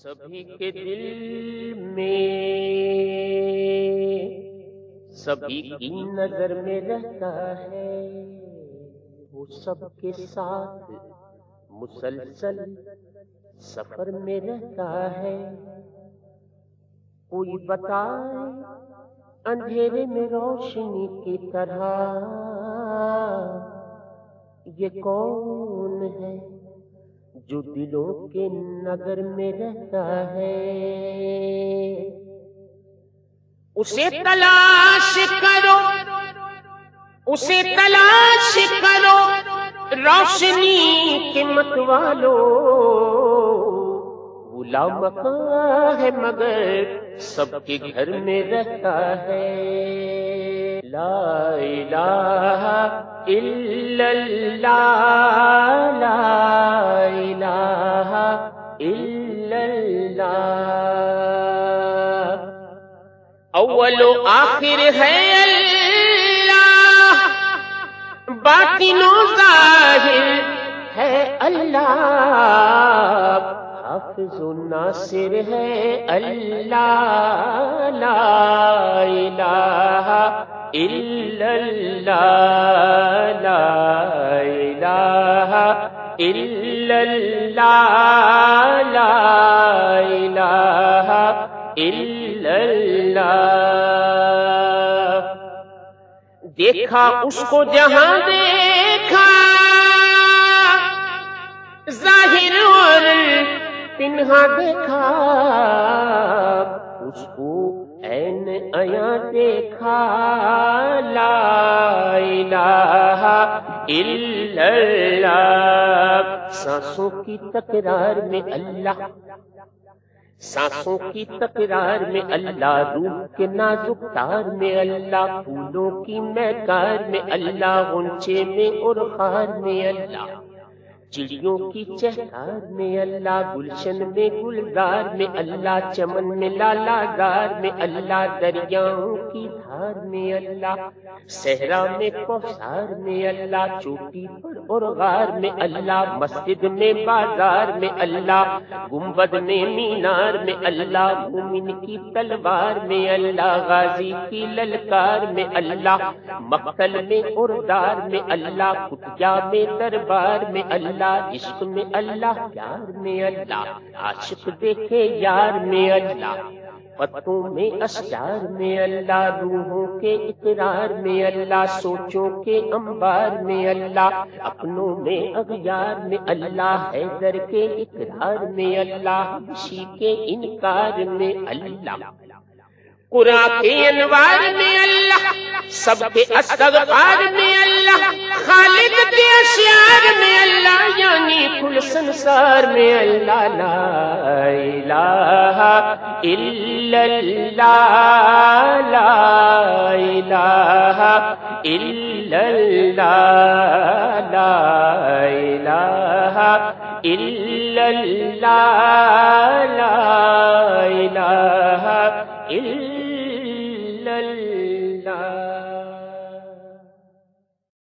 سبھی کے دل میں سبھی کی نظر میں رہتا ہے، وہ سب کے ساتھ مسلسل سفر میں رہتا ہے۔ کوئی بتائے اندھیرے میں روشنی کی طرح یہ کون ہے جو دلوں کے نظر میں رہتا ہے؟ اسے تلاش کرو، اسے تلاش کرو روشنی کے متوالو، وہ لامکاں ہے مگر سب کے گھر میں رہتا ہے۔ لا الہ الا اللہ، لا الہ الا اللہ، اول و آخر ہے اللہ، باطن و ظاہر ہے اللہ، حافظ و ناصر ہے اللہ، لا الہ الا اللہ، لا الہ الا اللہ، لا الہ الا اللہ۔ دیکھا اس کو جہاں دیکھا، ظاہر اور پنہا دیکھا، اس کو عین عیاں دیکھا، لا الہ الا اللہ۔ سانسوں کی تکرار میں اللہ، سانسوں کی تکرار میں اللہ، روح کے نازک تار میں اللہ، پھولوں کی مہکار میں اللہ، غنچے میں اور خار میں اللہ، چڑیوں کی چہکار میں اللہ، گلشن میں گلزار میں اللہ، چمن میں لالا زار میں اللہ، دریاؤں کی دھار میں اللہ، صحرا میں کوثر میں اللہ، چوٹی پر اور غار میں اللہ، مسجد میں بازار میں اللہ، گنبد میں مینار میں اللہ، مومن کی تلوار میں اللہ، غازی کی للکار میں اللہ، مقتل میں اور دار میں اللہ، کٹیا میں دربار میں اللہ، عشق میں اللہ، پیار میں اللہ، عاشق دیکھے یار میں اللہ، پتوں میں اشجار میں اللہ، روحوں کے اقرار میں اللہ، سوچوں کے انبار میں اللہ، اپنوں میں اغیار میں اللہ، حیدر کے اقرار میں اللہ، حبشی کے انکار میں اللہ، قرآن کے انوار میں اللہ، سب کے استغفار میں اللہ، خالق کے اشعار میں اللہ، یعنی کل سنسار میں اللہ، لا الہ الا اللہ، لا الہ الا اللہ، لا الہ الا اللہ، لا الہ الا